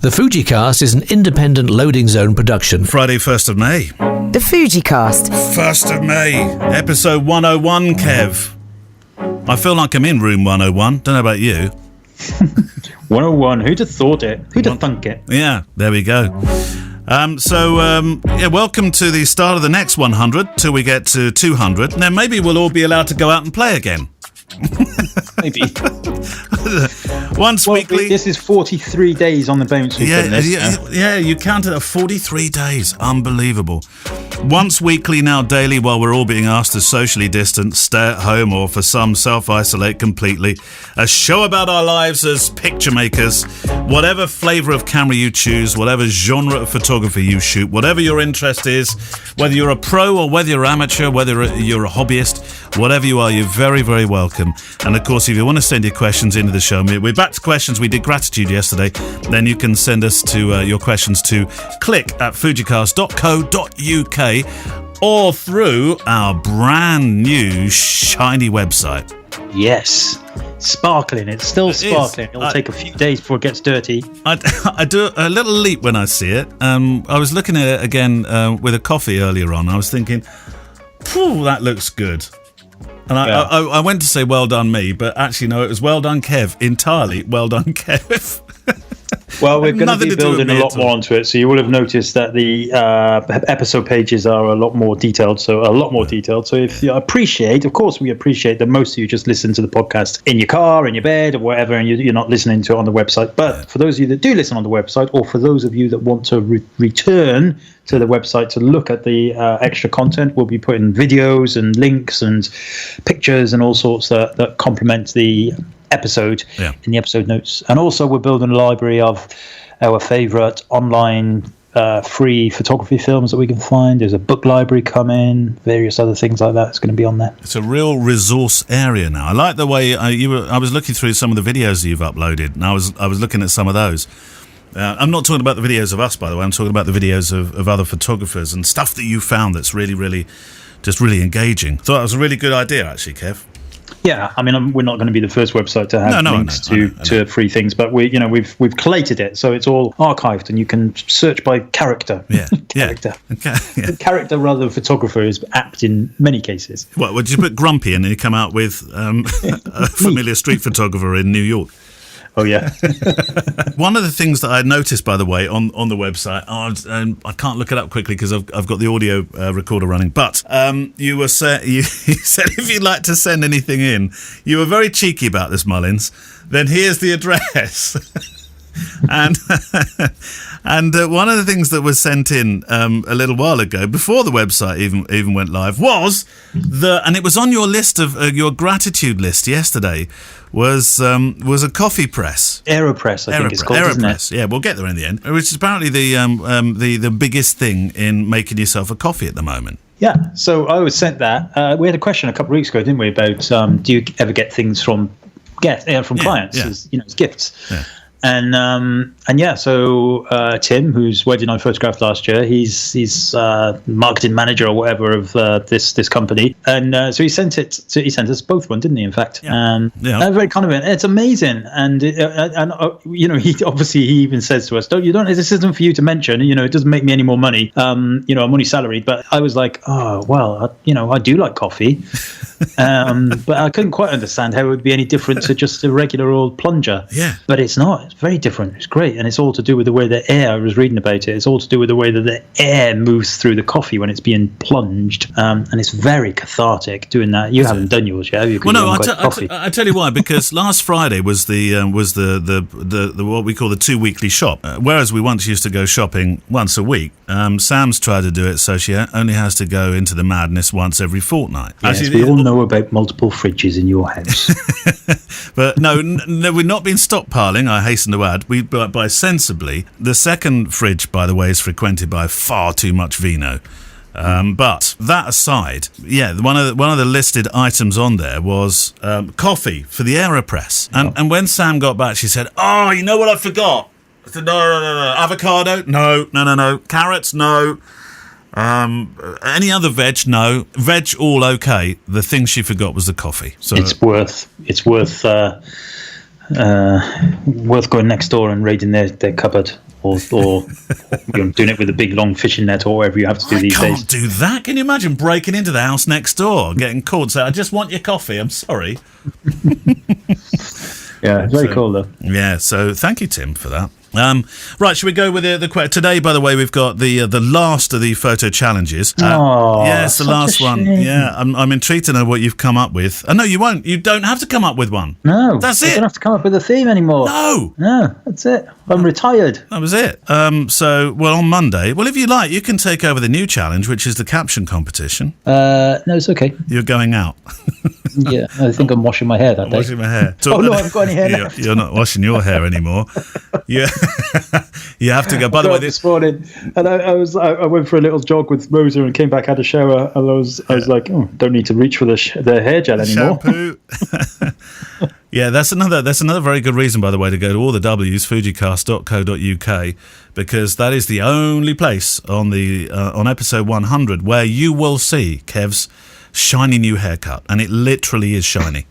The Fujicast is an independent loading zone production. Friday, 1st of May. The Fujicast. 1st of May, episode 101, Kev. I feel like I'm in room 101. Don't know about you. 101, who'd have thought it? Who'd have thunk it? Yeah, there we go. Welcome to the start of the next 100 till we get to 200. Now, maybe we'll all be allowed to go out and play again. Maybe. Once weekly. This is 43 days on the bounce. Yeah, you counted at 43 days. Unbelievable. Once weekly, now daily, while we're all being asked to socially distance, stay at home, or for some, self-isolate completely. A show about our lives as picture makers. Whatever flavour of camera you choose, whatever genre of photography you shoot, whatever your interest is, whether you're a pro or whether you're amateur, whether you're a hobbyist, whatever you are, you're very, very welcome. And of course, if you want to send your questions into the show, we're back to questions. We did gratitude yesterday. Then you can send us to your questions to click@fujicast.co.uk or through our brand new shiny website. Yes, sparkling. It's still sparkling. It'll take a few days before it gets dirty. I do a little leap when I see it. I was looking at it again with a coffee earlier on. I was thinking, that looks good. And I went to say well done me, but actually no, it was well done Kev. Entirely well done Kev. Well, we're going to be building a lot more onto it, so you will have noticed that the episode pages are a lot more detailed. So if you appreciate, of course, we appreciate that most of you just listen to the podcast in your car, in your bed, or whatever, and you're not listening to it on the website. But for those of you that do listen on the website, or for those of you that want to return to the website to look at the extra content, we'll be putting videos and links and pictures and all sorts that complement the episode in the episode notes. And also we're building a library of our favourite online free photography films that we can find. There's a book library coming, various other things like that. It's going to be on there. It's a real resource area now. I like the way I was looking through some of the videos that you've uploaded, and I was looking at some of those. I'm not talking about the videos of us, by the way. I'm talking about the videos of other photographers and stuff that you found that's really, really, just really engaging. Thought that was a really good idea, actually, Kev. Yeah, I mean, we're not going to be the first website to have links to free things, but we've collated it, so it's all archived, and you can search by character. Character. Yeah. Character rather than photographer is apt in many cases. What would you put Grumpy in, and you come out with a familiar street photographer in New York? Oh, yeah. One of the things that I noticed, by the way, on the website, and I can't look it up quickly because I've got the audio recorder running, but you said if you'd like to send anything in, you were very cheeky about this, Mullins, then here's the address. And one of the things that was sent in a little while ago, before the website even went live, was and it was on your list of your gratitude list yesterday, was a coffee press. AeroPress, I think it's called, isn't it? Yeah, we'll get there in the end. Which is apparently the biggest thing in making yourself a coffee at the moment. Yeah, so I was sent that. We had a question a couple of weeks ago, didn't we, about do you ever get things from clients as gifts? Yeah. So Tim, whose wedding I photographed last year, he's marketing manager or whatever of this company, and so he sent us both one, didn't he? In fact, very kind of it. It's amazing, and he even says to us, this isn't for you to mention. It doesn't make me any more money. I'm only salaried, but I was like, oh well, I do like coffee, but I couldn't quite understand how it would be any different to just a regular old plunger. Yeah, but it's not. It's very different. It's great, and it's all to do with the way the air. I was reading about it. It's all to do with the way that the air moves through the coffee when it's being plunged, and it's very cathartic doing that. You haven't done yours yet, have you? Well, no, I tell you why. Because last Friday was the what we call the 2 weekly shop. Whereas we once used to go shopping once a week, Sam's tried to do it, so she only has to go into the madness once every fortnight. Yes, we all know about multiple fridges in your house. But no, we've not been stockpiling, I hasten to add. We buy sensibly. The second fridge, by the way, is frequented by far too much vino. But that aside, one of the listed items on there was coffee for the AeroPress. And when Sam got back, she said, "Oh, you know what I forgot?" I said, No. Avocado? No. Carrots? No. Any other veg? No. Veg, all okay. The thing she forgot was the coffee. So it's worth going next door and raiding their cupboard. or doing it with a big long fishing net or whatever you have to do these days. I can't do that. Can you imagine breaking into the house next door, getting called, say, I just want your coffee, I'm sorry. Yeah, very cool though. Yeah, so thank you, Tim, for that. Right, should we go with the question? Today, by the way, we've got the last of the photo challenges. Yes, the last one. Yeah, I'm intrigued to know what you've come up with. No, you won't. You don't have to come up with one. No, that's it. You don't have to come up with a theme anymore. No, that's it. I'm retired. That was it. So, on Monday, if you like, you can take over the new challenge, which is the caption competition. No, it's okay. You're going out. Yeah, I think I'm washing my hair that day. Washing my hair. No, I haven't got any hair left. You're not washing your hair anymore. Yeah, you have to go. By the way, this morning, and I went for a little jog with Rosa and came back, had a shower, and I was like, oh, don't need to reach for the hair gel anymore. Shampoo. Yeah, that's another very good reason, by the way, to go to all the W's, fujicast.co.uk, because that is the only place on the on episode 100 where you will see Kev's shiny new haircut, and it literally is shiny.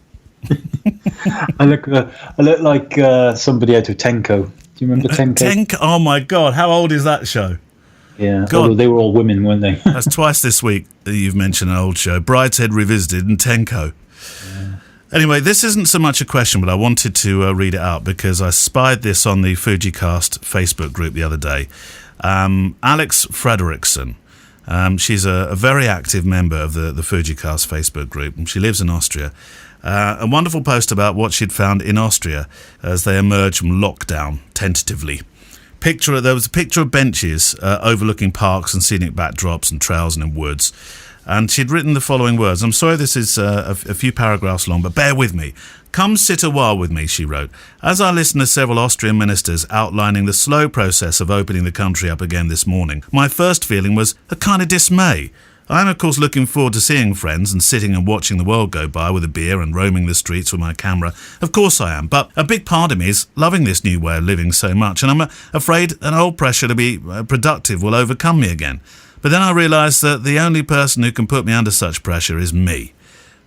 I look like somebody out of Tenko. Do you remember Tenko? Tenko? Oh my God! How old is that show? Yeah, although they were all women, weren't they? That's twice this week that you've mentioned an old show. Brideshead Revisited and Tenko. Yeah. Anyway, this isn't so much a question, but I wanted to read it out because I spied this on the Fujicast Facebook group the other day. Alex Frederickson. She's a very active member of the Fujicast Facebook group, and she lives in Austria. A wonderful post about what she'd found in Austria as they emerged from lockdown, tentatively. There was a picture of benches overlooking parks and scenic backdrops and trails and woods. And she'd written the following words. I'm sorry this is a few paragraphs long, but bear with me. Come sit a while with me, she wrote, as I listened to several Austrian ministers outlining the slow process of opening the country up again this morning. My first feeling was a kind of dismay. I'm, of course, looking forward to seeing friends and sitting and watching the world go by with a beer and roaming the streets with my camera. Of course I am, but a big part of me is loving this new way of living so much, and I'm afraid an old pressure to be productive will overcome me again. But then I realised that the only person who can put me under such pressure is me.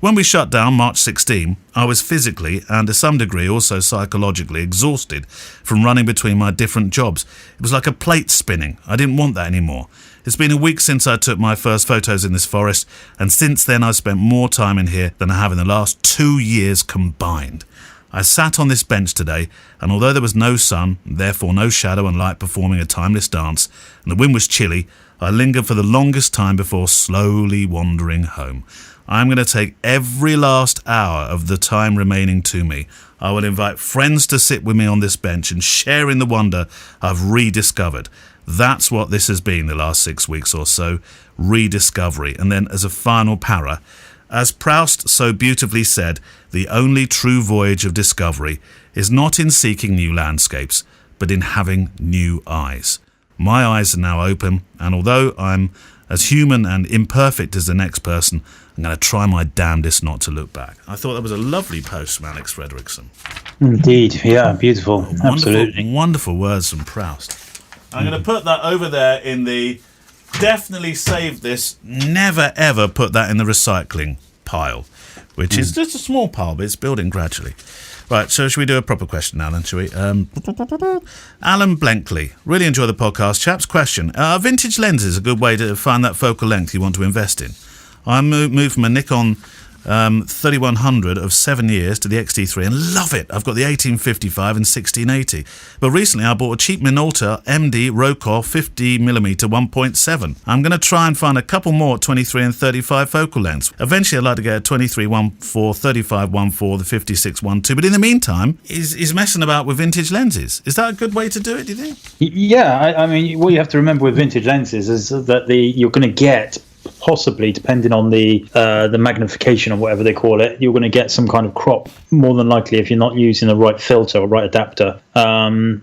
When we shut down March 16, I was physically and to some degree also psychologically exhausted from running between my different jobs. It was like a plate spinning. I didn't want that anymore. It's been a week since I took my first photos in this forest, and since then I've spent more time in here than I have in the last 2 years combined. I sat on this bench today, and although there was no sun, therefore no shadow and light performing a timeless dance, and the wind was chilly, I lingered for the longest time before slowly wandering home. I'm going to take every last hour of the time remaining to me. I will invite friends to sit with me on this bench and share in the wonder I've rediscovered. That's what this has been the last 6 weeks or so, rediscovery. And then as a final para, as Proust so beautifully said, the only true voyage of discovery is not in seeking new landscapes, but in having new eyes. My eyes are now open, and although I'm as human and imperfect as the next person, I'm going to try my damnedest not to look back. I thought that was a lovely post from Alex Frederickson. Indeed, yeah, beautiful. Absolutely. Wonderful words from Proust. I'm going to put that over there in the definitely save this, never ever put that in the recycling pile, which is just a small pile, but it's building gradually. Right, so should we do a proper question now then, shall we? Alan Blenkley. Really enjoy the podcast, chaps. Question. Are vintage lenses a good way to find that focal length you want to invest in? I moved from a Nikon 3100 of 7 years to the XT3 and love it. I've got the 1855 and 1680. But recently I bought a cheap Minolta MD Rokoff 50mm 1.7. I'm going to try and find a couple more at 23 and 35 focal lengths. Eventually I'd like to get a 23 1.4, 35 1.4, the 56 1.2. But in the meantime, he's messing about with vintage lenses. Is that a good way to do it, do you think? Yeah, I mean, what you have to remember with vintage lenses is that you're going to get, possibly depending on the magnification or whatever they call it, you're going to get some kind of crop more than likely if you're not using the right filter or right adapter.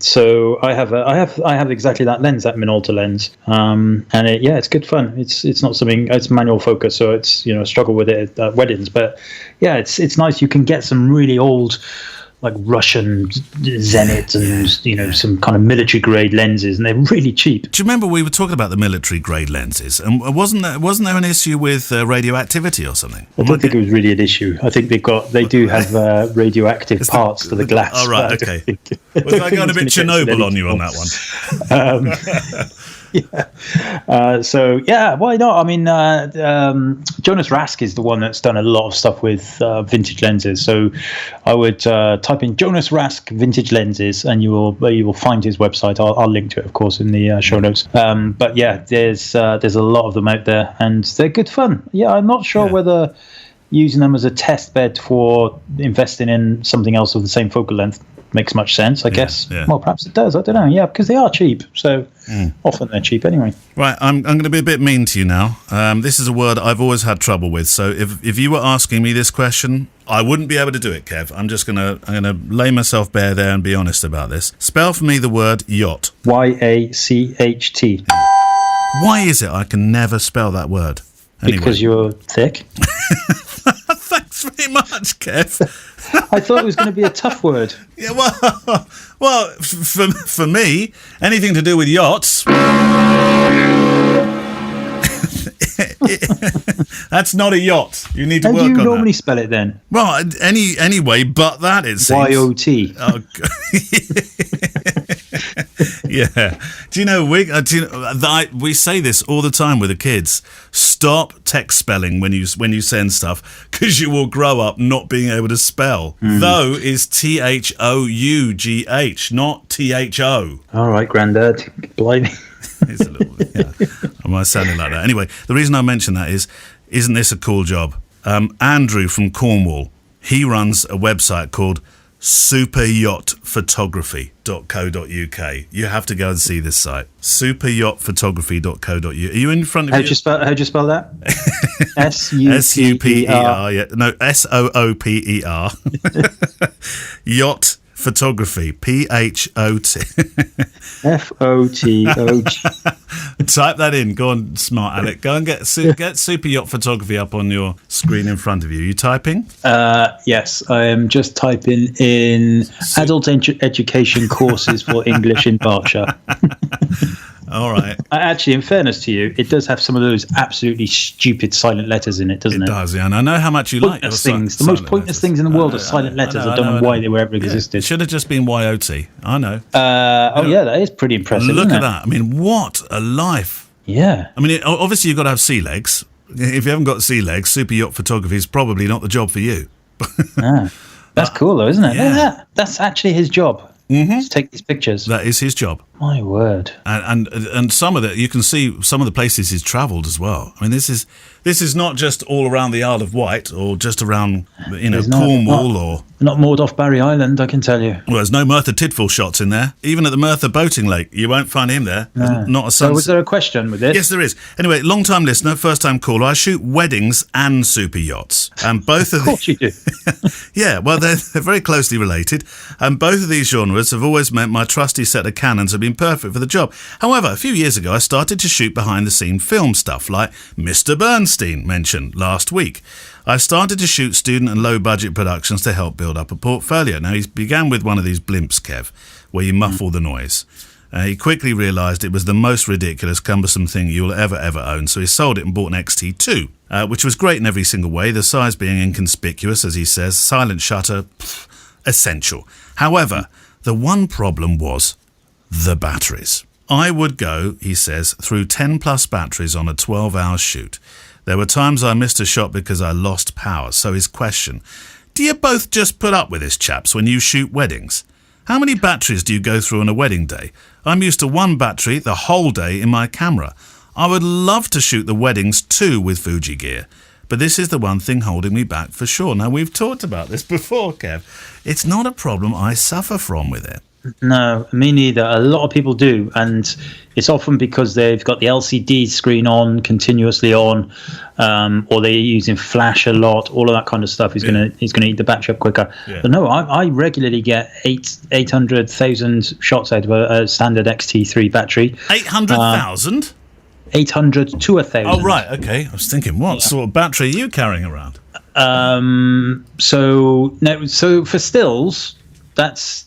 So I have exactly that lens, that Minolta lens, and it's good fun. It's not something, it's manual focus, so it's, struggle with it at weddings, but yeah, it's nice. You can get some really old like Russian Zenit and some kind of military grade lenses, and they're really cheap. Do you remember we were talking about the military grade lenses, and wasn't there an issue with radioactivity or something? I don't think it was really an issue. I think they do have radioactive parts to the glass. Oh, right, okay. Was I going a bit Chernobyl on you on that one? Why not? I mean, Jonas Rask is the one that's done a lot of stuff with vintage lenses. So I would type in Jonas Rask vintage lenses, and you will find his website. I'll link to it, of course, in the show notes. But yeah, there's a lot of them out there, and they're good fun. Yeah, I'm not sure whether using them as a test bed for investing in something else of the same focal length makes much sense, I guess. Yeah. Well, perhaps it does. I don't know. Yeah, because they are cheap. So often they're cheap anyway. Right. I'm going to be a bit mean to you now. This is a word I've always had trouble with. So if you were asking me this question, I wouldn't be able to do it, Kev. I'm going to lay myself bare there and be honest about this. Spell for me the word yacht. YACHT. Why is it I can never spell that word? Anyway. Because you're thick. Thanks very much, Kev. I thought it was going to be a tough word. Yeah, well, for me, anything to do with yachts. That's not a yacht. You need to work on that. How do you normally spell it then? Well, anyway, but that it seems. YOT. Oh, yeah. Do you know we say this all the time with the kids? Stop text spelling when you send stuff, because you will grow up not being able to spell. Though is THOUGH, not THO. All right, Grandad. Blimey. It's a little bit, yeah. Am I sounding like that? Anyway, the reason I mention that is, isn't this a cool job? Andrew from Cornwall, he runs a website called superyachtphotography.co.uk. You have to go and see this site. superyachtphotography.co.uk. Are you in front of How'd you spell that? SUPER. Yeah. No, SOOPER. Yacht Photography, PHOT. FOTOG. Type that in. Go on, smart Alec. Go and get Super Yacht Photography up on your screen in front of you. You typing? Yes, I am just typing in adult education courses for English in Berkshire. All right. Actually, in fairness to you, it does have some of those absolutely stupid silent letters in it, doesn't it? It does, yeah. And I know how much you like those things. The most pointless things in the world are silent letters. I don't know why they were ever existed. It should have just been YOT. I know. Yeah, that is pretty impressive. Look at that. I mean, what a life. Yeah. I mean, obviously, you've got to have sea legs. If you haven't got sea legs, Super Yacht Photography is probably not the job for you. That's cool, though, isn't it? Yeah. That's actually his job. To take these pictures. That is his job. My word. And some of it, you can see some of the places he's travelled as well. I mean, this is not just all around the Isle of Wight or just around Cornwall or not moored off Barry Island, I can tell you. Well, there's no Merthyr Tydfil shots in there. Even at the Merthyr Boating Lake, you won't find him there. No. Not a So was there a question with this? Yes, there is. Anyway, long-time listener, first-time caller. I shoot weddings and super yachts, and both of course you do. Yeah, well, they're very closely related, and both of these genres have always meant my trusty set of Canons have been perfect for the job. However, a few years ago, I started to shoot behind-the-scene film stuff like Mr. Bernstein mentioned last week. I started to shoot student and low-budget productions to help build up a portfolio. Now, he began with one of these blimps, Kev, where you muffle the noise. He quickly realised it was the most ridiculous, cumbersome thing you'll ever own, so he sold it and bought an XT2, which was great in every single way, the size being inconspicuous, as he says, silent shutter, essential. However, the one problem was the batteries. I would go, he says, through 10-plus batteries on a 12-hour shoot. There were times I missed a shot because I lost power, so his question, do you both just put up with this, chaps, when you shoot weddings? How many batteries do you go through on a wedding day? I'm used to one battery the whole day in my camera. I would love to shoot the weddings too with Fuji gear, but this is the one thing holding me back for sure. Now, we've talked about this before, Kev. It's not a problem I suffer from with it. No, me neither. A lot of people do, and it's often because they've got the LCD screen on, continuously on, or they're using flash a lot. All of that kind of stuff is going to eat the battery up quicker. Yeah. But no, I regularly get 800,000 shots out of a standard XT3 battery. 800,000? 800 to 1,000. Oh, right, okay. I was thinking, what sort of battery are you carrying around? So for stills, that's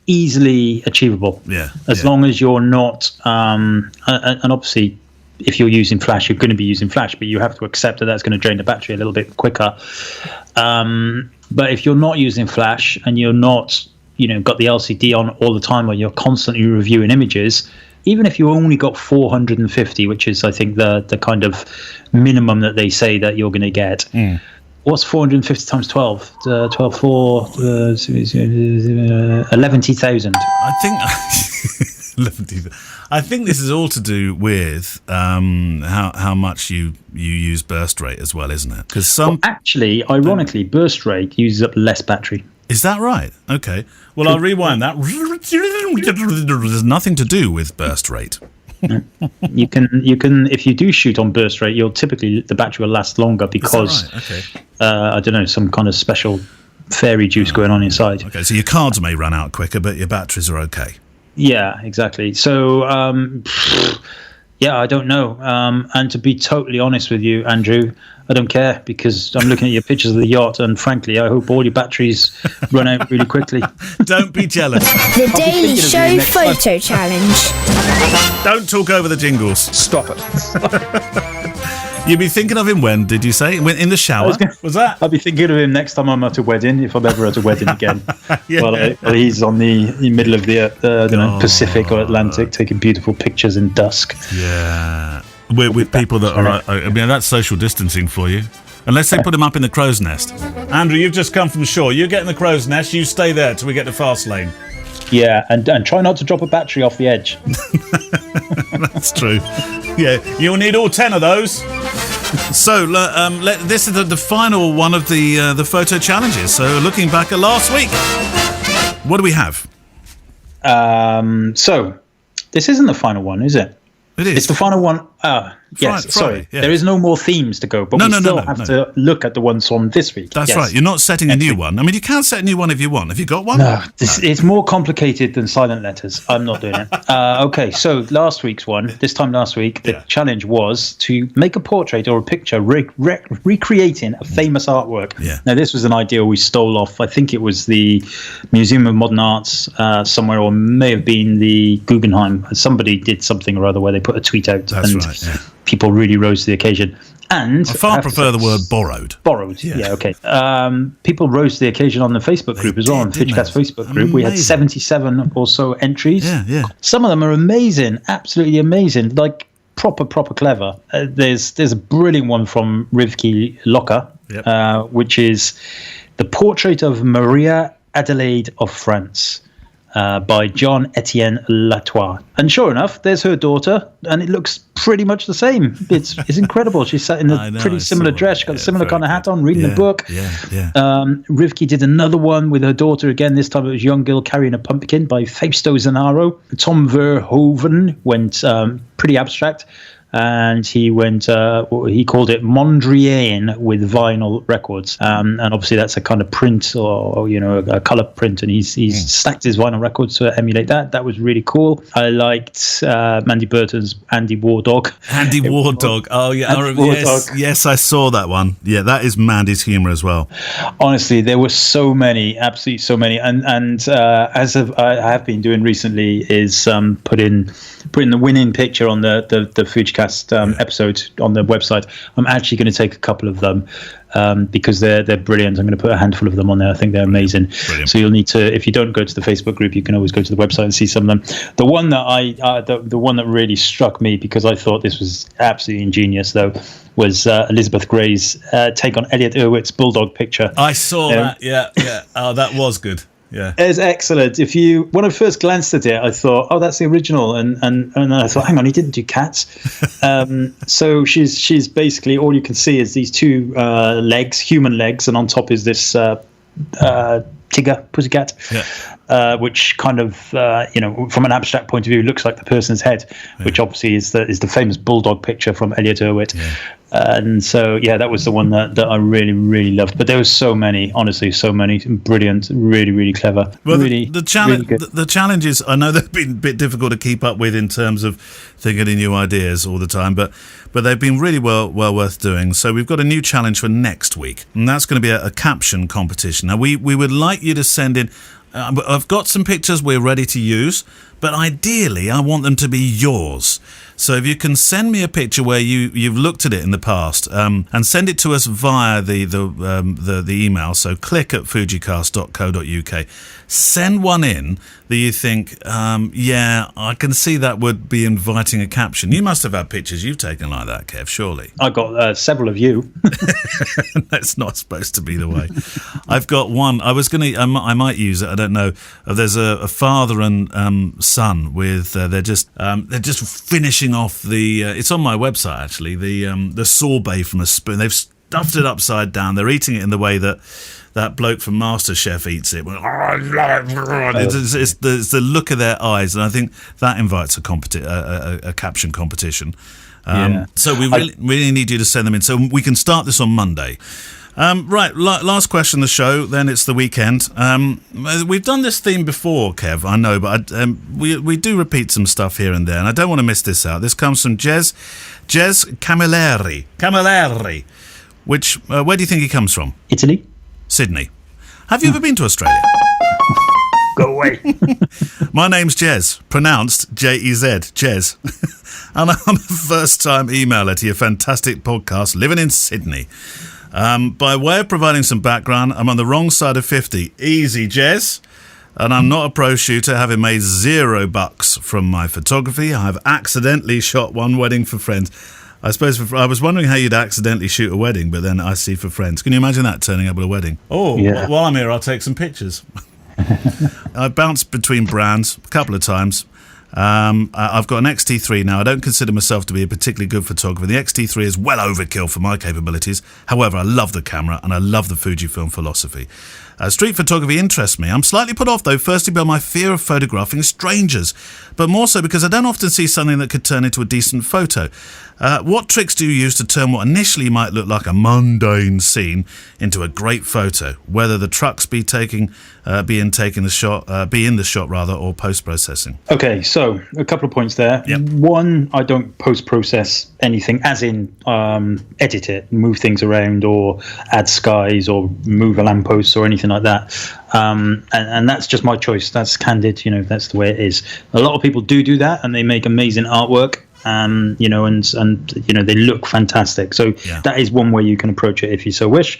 easily achievable. Yeah. As long as you're not, and obviously, if you're using flash, you're going to be using flash, but you have to accept that that's going to drain the battery a little bit quicker. But if you're not using flash and you're not, got the LCD on all the time, or you're constantly reviewing images, even if you only got 450, which is, I think, the kind of minimum that they say that you're going to get. What's 450 times 12? 12 4, 11,000. I think I think this is all to do with how much you use burst rate as well, isn't it? Because actually, ironically, burst rate uses up less battery. Is that right? Okay. Well, I'll rewind that. There's nothing to do with burst rate. You can if you do shoot on burst rate, the battery will last longer because right? Okay. I don't know, some kind of special fairy juice going on inside. Okay, so your cards may run out quicker, but your batteries are okay. Yeah, exactly. So I don't know. And to be totally honest with you, Andrew, I don't care, because I'm looking at your pictures of the yacht, and frankly, I hope all your batteries run out really quickly. Don't be jealous. The Daily Show Photo Challenge. Don't talk over the jingles. Stop it. You'd be thinking of him when, did you say? In the shower? Was that? I'll be thinking of him next time I'm at a wedding, if I'm ever at a wedding again. Yeah. Well, he's on the middle of the Pacific or Atlantic, taking beautiful pictures in dusk. Yeah. With people that are... I mean, that's social distancing for you. Unless they put him up in the crow's nest. Andrew, you've just come from shore. You get in the crow's nest, you stay there till we get to fast lane. Yeah, and try not to drop a battery off the edge. That's true. Yeah, you'll need all 10 of those. So this is the final one of the photo challenges. So looking back at last week, what do we have? So this isn't the final one, is it? It is. It's the final one. Yes, sorry. Yeah. There is no more themes to go, but we still have to look at the ones from this week. That's right. You're not setting a new one. I mean, you can set a new one if you want. Have you got one? No, it's more complicated than silent letters. I'm not doing it. Okay, so last week, the challenge was to make a portrait or a picture recreating a famous artwork. Yeah. Now, this was an idea we stole off, I think it was the Museum of Modern Arts somewhere, or may have been the Guggenheim. Somebody did something or other where they put a tweet out. That's right, yeah. People really rose to the occasion. And I far prefer the word borrowed. Borrowed, yeah, okay. People rose to the occasion on the Facebook group as well, on Fidgecast Facebook group. Amazing. We had 77 or so entries. Yeah. Some of them are amazing, absolutely amazing, like proper clever. There's a brilliant one from Rivki Locker, which is the portrait of Maria Adelaide of France. By John Etienne Latour. And sure enough, there's her daughter, and it looks pretty much the same. It's incredible. She's sat in a pretty similar dress. She's got a similar kind of hat on, reading a book. Yeah. Rivki did another one with her daughter again. This time it was Young Girl Carrying a Pumpkin by Fausto Zanaro. Tom Verhoeven went pretty abstract. And he went, he called it Mondrian with vinyl records. And obviously that's a kind of print or a color print. And he's stacked his vinyl records to emulate that. That was really cool. I liked Mandy Burton's Andy War Dog. Andy War Dog. Oh, yeah. Yes, I saw that one. Yeah, that is Mandy's humor as well. Honestly, there were so many, absolutely so many. And as I have been doing recently is putting the winning picture on the Fujicast episode on the website. I'm actually going to take a couple of them because they're brilliant. I'm going to put a handful of them on there. I think they're amazing. Brilliant. So you'll need to, if you don't go to the Facebook group, you can always go to the website and see some of them. The one that the one that really struck me, because I thought this was absolutely ingenious, though, was Elizabeth Gray's take on Elliot Erwitt's bulldog picture. I saw that. Yeah. Oh, that was good. Yeah, it's excellent. When I first glanced at it, I thought, oh, that's the original, and I thought, hang on, he didn't do cats. So she's basically, all you can see is these two legs, human legs, and on top is this pussycat, which kind of from an abstract point of view looks like the person's head, which obviously is the famous bulldog picture from Elliot Erwitt. And so that was the one that I really, really loved. But there was so many, honestly, so many brilliant, really, really clever. Well, really, the challenge, really the challenges, I know they've been a bit difficult to keep up with in terms of thinking of new ideas all the time, but they've been really well worth doing. So we've got a new challenge for next week, and that's going to be a caption competition. Now we would like you to send in I've got some pictures we're ready to use, but ideally I want them to be yours. So if you can send me a picture where you've looked at it in the past, and send it to us via the email. So click at fujicast.co.uk. Send one in that you think, I can see that would be inviting a caption. You must have had pictures you've taken like that, Kev, surely. I got several of you. That's not supposed to be the way. I've got one. I might use it. I don't know. There's a father and son with. They're just finishing off the. It's on my website actually. The sorbet from a spoon. They've stuffed it upside down. They're eating it in the way that bloke from MasterChef eats it. It's the look of their eyes, and I think that invites a caption competition. So we really need you to send them in, so we can start this on Monday. Right, last question of the show, then it's the weekend. We've done this theme before, Kev, I know, but we do repeat some stuff here and there, and I don't want to miss this out. This comes from Jez Camilleri, which, where do you think he comes from? Italy? Sydney. Have you ever been to Australia? Go away. My name's Jez, pronounced J-E-Z, Jez. And I'm a first-time emailer to your fantastic podcast, living in Sydney. By way of providing some background, I'm on the wrong side of 50. Easy, Jez. And I'm not a pro shooter, having made $0 from my photography. I have accidentally shot one wedding for friends. I suppose I was wondering how you'd accidentally shoot a wedding, but then I see for friends. Can you imagine that, turning up at a wedding? Oh, yeah. While I'm here, I'll take some pictures. I bounced between brands a couple of times. I've got an XT3 now. I don't consider myself to be a particularly good photographer. The XT3 is well overkill for my capabilities. However, I love the camera and I love the Fujifilm philosophy. Street photography interests me. I'm slightly put off, though, firstly by my fear of photographing strangers, but more so because I don't often see something that could turn into a decent photo. What tricks do you use to turn what initially might look like a mundane scene into a great photo, whether the trucks be in the shot, or post-processing? Okay, so a couple of points there. Yep. One, I don't post-process anything, as in edit it, move things around, or add skies, or move a lamppost, or anything like that. And that's just my choice. That's candid, that's the way it is. A lot of people do that, and they make amazing artwork. And they look fantastic. So that is one way you can approach it if you so wish.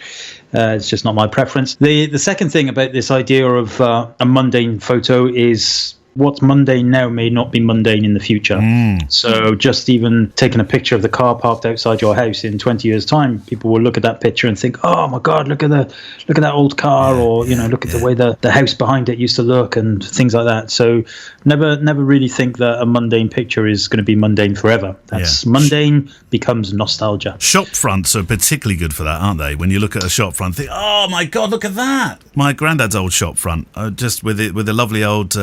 It's just not my preference. The second thing about this idea of a mundane photo is what's mundane now may not be mundane in the future. So just even taking a picture of the car parked outside your house in 20 years' time, people will look at that picture and think, oh my God, look at that old car, or look at the way the house behind it used to look, and things like that. So never really think that a mundane picture is going to be mundane forever. Mundane becomes nostalgia. Shop fronts are particularly good for that, aren't they? When you look at a shop front, think, oh my God, look at that. My granddad's old shop front, just with the lovely old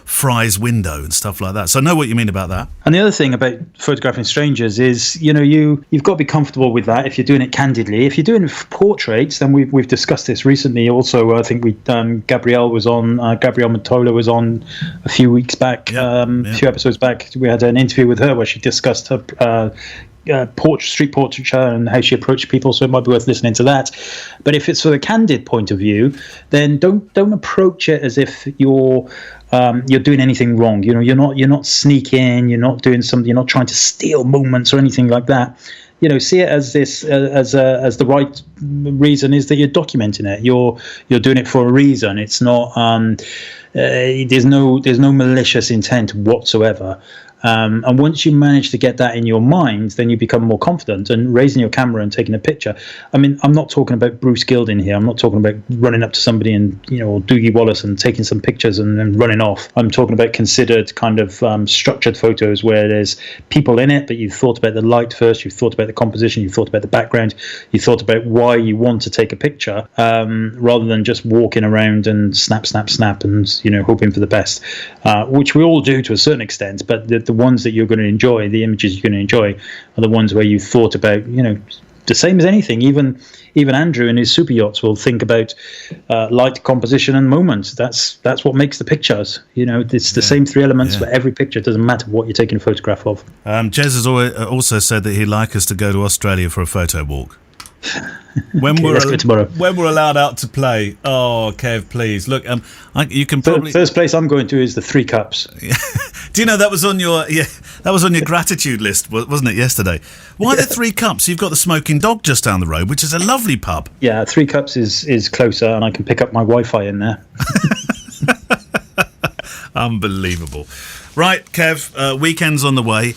Fry's window and stuff like that. So I know what you mean about that. And the other thing about photographing strangers is, you've got to be comfortable with that if you're doing it candidly. If you're doing portraits, then we've discussed this recently. Also, I think Gabrielle Montola was on a few weeks back, a few episodes back. We had an interview with her where she discussed her street portraiture and how she approached people, so it might be worth listening to that. But if it's for the candid point of view, then don't approach it as if you're doing anything wrong. You're not sneaking, you're not doing something, you're not trying to steal moments or anything like that. See it as this as the right reason is that you're documenting it. You're doing it for a reason. It's not there's no malicious intent whatsoever. And once you manage to get that in your mind, then you become more confident, and raising your camera and taking a picture. I mean, I'm not talking about Bruce Gilden here. I'm not talking about running up to somebody and, or Doogie Wallace and taking some pictures and then running off. I'm talking about considered kind of structured photos where there's people in it, but you've thought about the light first, you've thought about the composition, you've thought about the background, you've thought about why you want to take a picture, rather than just walking around and snap and, hoping for the best, which we all do to a certain extent. But the ones that you're going to enjoy, the images you're going to enjoy, are the ones where you've thought about, the same as anything. Even Andrew in his super yachts will think about light, composition, and moment. That's what makes the pictures. It's the same three elements for every picture. It doesn't matter what you're taking a photograph of. Jez has also said that he'd like us to go to Australia for a photo walk. When let's do it tomorrow. When we're allowed out to play. Oh, Kev, please look. You can probably first place I'm going to is the 3 Cups. Do you know that was on your gratitude list, wasn't it, yesterday? Why the 3 Cups? You've got the Smoking Dog just down the road, which is a lovely pub. Yeah, 3 Cups is closer, and I can pick up my Wi-Fi in there. Unbelievable. Right, Kev, weekend's on the way.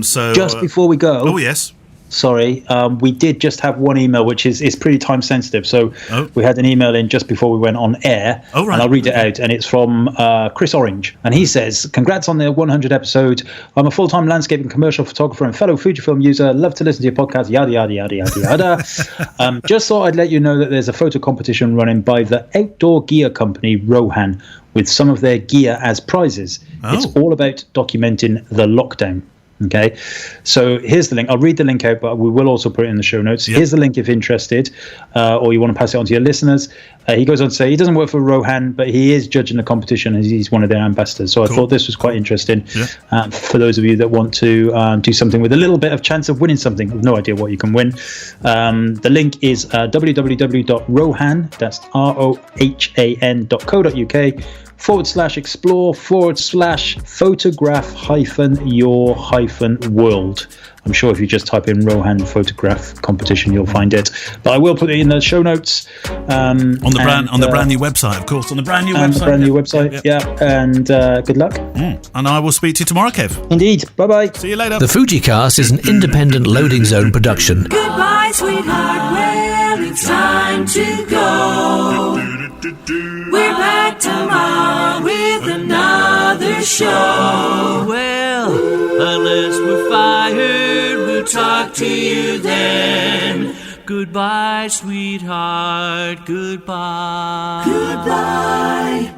So just before we go. Oh yes. Sorry, we did just have one email, which is pretty time sensitive. So we had an email in just before we went on air, and I'll read it out. And it's from Chris Orange, and he says, "Congrats on the 100 episode. I'm a full-time landscape and commercial photographer and fellow Fujifilm user. Love to listen to your podcast. Yada yada yada yada yada. Just thought I'd let you know that there's a photo competition running by the outdoor gear company Rohan with some of their gear as prizes. It's all about documenting the lockdown." Okay, so here's the link. I'll read the link out, but we will also put it in the show notes. Yep. Here's the link if interested, or you want to pass it on to your listeners. He goes on to say he doesn't work for Rohan, but he is judging the competition as he's one of their ambassadors. So I thought this was quite interesting for those of you that want to do something with a little bit of chance of winning something. I have no idea what you can win. The link is www.rohan, that's rohan.co.uk/photograph-your-world. I'm sure if you just type in Rohan photograph competition, you'll find it. But I will put it in the show notes. On the brand new website, of course. On the brand new website. The brand new website, And good luck. And I will speak to you tomorrow, Kev. Indeed. Bye-bye. See you later. The Fujicast is an independent loading zone production. Goodbye, sweetheart. Well, it's time to go. We're back tomorrow with another show. Well, unless we're fired, we'll talk to you then. Goodbye, sweetheart. Goodbye. Goodbye.